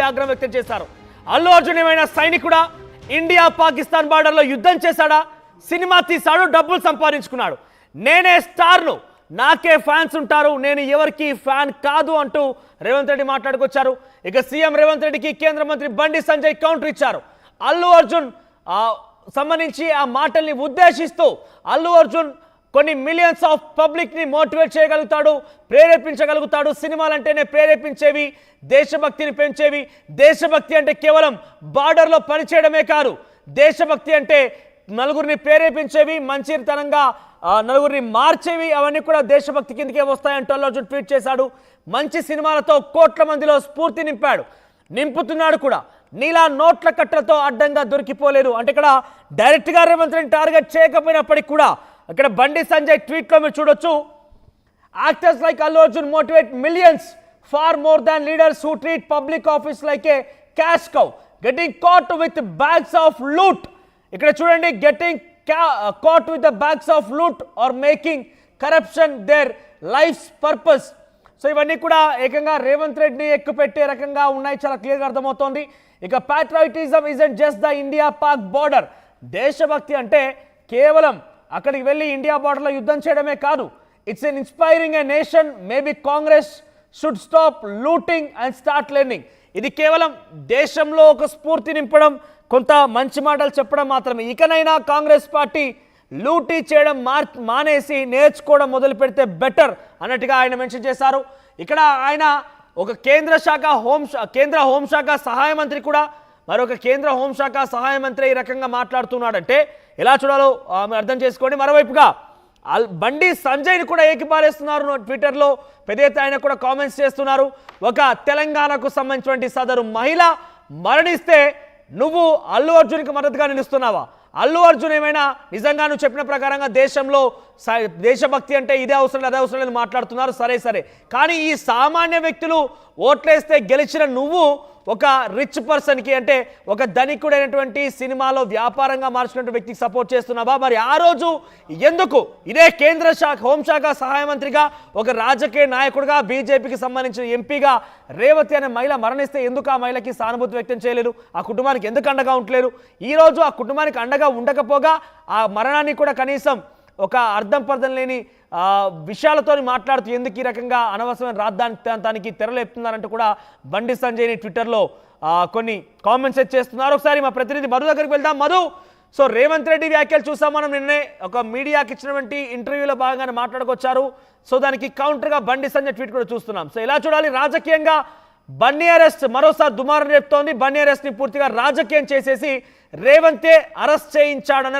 ఆగ్రహం వ్యక్తం చేశారు. అల్లు అర్జున్ ఏమైనా సైనికుడా? ఇండియా పాకిస్తాన్ బార్డర్లో యుద్ధం చేశాడా? సినిమా తీశాడు, డబ్బులు సంపాదించుకున్నాడు. నేనే స్టార్ను, నాకే ఫ్యాన్స్ ఉంటారు, నేను ఎవరికి ఫ్యాన్ కాదు అంటూ రేవంత్ రెడ్డి మాట్లాడుకొచ్చారు. ఇక సీఎం రేవంత్ రెడ్డికి కేంద్ర మంత్రి బండి సంజయ్ కౌంటర్ ఇచ్చారు. అల్లు అర్జున్ సంబంధించి ఆ మాటల్ని ఉద్దేశిస్తూ అల్లు అర్జున్ కొన్ని మిలియన్స్ ఆఫ్ పబ్లిక్ని మోటివేట్ చేయగలుగుతాడు, ప్రేరేపించగలుగుతాడు. సినిమాలంటేనే ప్రేరేపించేవి, దేశభక్తిని పెంచేవి. దేశభక్తి అంటే కేవలం బార్డర్లో పనిచేయడమే కాదు, దేశభక్తి అంటే నలుగురిని ప్రేరేపించేవి, మంచితనంగా నలుగురిని మార్చేవి, అవన్నీ కూడా దేశభక్తి కిందకే వస్తాయంటూ అల్లు అర్జున్ ట్వీట్ చేశాడు. మంచి సినిమాలతో కోట్ల మందిలో స్ఫూర్తి నింపుతున్నాడు కూడా. నీలా నోట్ల కట్టలతో అడ్డంగా దొరికిపోలేదు అంటే ఇక్కడ డైరెక్ట్గా రేవంత్ రెడ్డి టార్గెట్ చేయకపోయినప్పటికీ కూడా ఇక్కడ బండి సంజయ్ ట్వీట్లో మీరు చూడొచ్చు. Actors like Allu Arjun motivate millions far more than leaders who treat public office like a cash cow getting caught with bags of loot. ఇక్కడ చూడండి, getting caught with the bags of loot or making corruption their life's purpose. So ఇవన్నీ కూడా ఏకంగా రేవంత్ రెడ్డిని ఎక్కుపెట్టే రకంగా ఉన్నాయి, చాలా క్లియర్గా అర్థమవుతోంది. ఇక patriotism isn't just the India Pak border. దేశభక్తి అంటే కేవలం అక్కడికి వెళ్ళి ఇండియా బార్డర్లో యుద్ధం చేయడమే కాదు. It's an inspiring a nation. Maybe Congress should stop looting and start learning. ఇది కేవలం దేశంలో ఒక స్ఫూర్తి నింపడం, కొంత మంచి మాటలు చెప్పడం మాత్రమే. ఇకనైనా కాంగ్రెస్ పార్టీ లూటీ చేయడం మానేసి నేర్చుకోవడం మొదలు పెడితే బెటర్ అన్నట్టుగా ఆయన మెన్షన్ చేశారు. ఇక్కడ ఆయన ఒక కేంద్ర హోంశాఖ సహాయ మంత్రి కూడా మరొక కేంద్ర హోంశాఖ సహాయ మంత్రి ఈ రకంగా మాట్లాడుతున్నాడంటే ఎలా చూడాలో అర్థం చేసుకోండి. మరోవైపుగా బండి సంజయ్ని కూడా ఏకిపారేస్తున్నారు ట్విట్టర్లో, పెద్ద ఆయన కూడా కామెంట్స్ చేస్తున్నారు. ఒక తెలంగాణకు సంబంధించినటువంటి సదరు మహిళ మరణిస్తే నువ్వు అల్లు అర్జున్కి మద్దతుగా నిలుస్తున్నావా? అల్లు అర్జున్ ఏమైనా నిజంగా నువ్వు చెప్పిన ప్రకారంగా దేశంలో దేశభక్తి అంటే ఇదే అవసరం అదే అవసరం లేదని మాట్లాడుతున్నారు, సరే. కానీ ఈ సామాన్య వ్యక్తులు ఓట్లేస్తే గెలిచిన నువ్వు ఒక రిచ్ పర్సన్కి అంటే ఒక ధనికుడైనటువంటి సినిమాలో వ్యాపారంగా మార్చుకున్న వ్యక్తికి సపోర్ట్ చేస్తున్నావా? మరి ఆ రోజు ఎందుకు ఇదే కేంద్ర హోంశాఖ సహాయ మంత్రిగా ఒక రాజకీయ నాయకుడిగా బీజేపీకి సంబంధించిన ఎంపీగా రేవతి అనే మహిళ మరణిస్తే ఎందుకు ఆ మహిళకి సానుభూతి వ్యక్తం చేయలేదు? ఆ కుటుంబానికి ఎందుకు అండగా ఉండలేరు? ఈరోజు ఆ కుటుంబానికి అండగా ఉండకపోగా ఆ మరణాన్ని కూడా కనీసం ఒక అర్థం పర్థం లేని విషయాలతో మాట్లాడుతూ ఎందుకు ఈ రకంగా అనవసరమైన రాద్ధాంతానికి తెరలేపుతున్నారంటూ కూడా బండి సంజయ్ని ట్విట్టర్లో కొన్ని కామెంట్స్ చేస్తున్నారు. ఒకసారి మా ప్రతినిధి మధు దగ్గరికి వెళ్దాం. మధు, సో రేవంత్ రెడ్డి వ్యాఖ్యలు చూసాం మనం నిన్నే, ఒక మీడియాకి ఇచ్చినటువంటి ఇంటర్వ్యూలో భాగంగానే మాట్లాడుకొచ్చారు. సో దానికి కౌంటర్గా బండి సంజయ్ ట్వీట్ కూడా చూస్తున్నాం. సో ఎలా చూడాలి? రాజకీయంగా బన్నీ అరెస్ట్ మరోసారి దుమారం చెప్తోంది. బన్నీ అరెస్ట్ని పూర్తిగా రాజకీయం చేసేసి రేవంతే అరెస్ట్ చేయించాడనే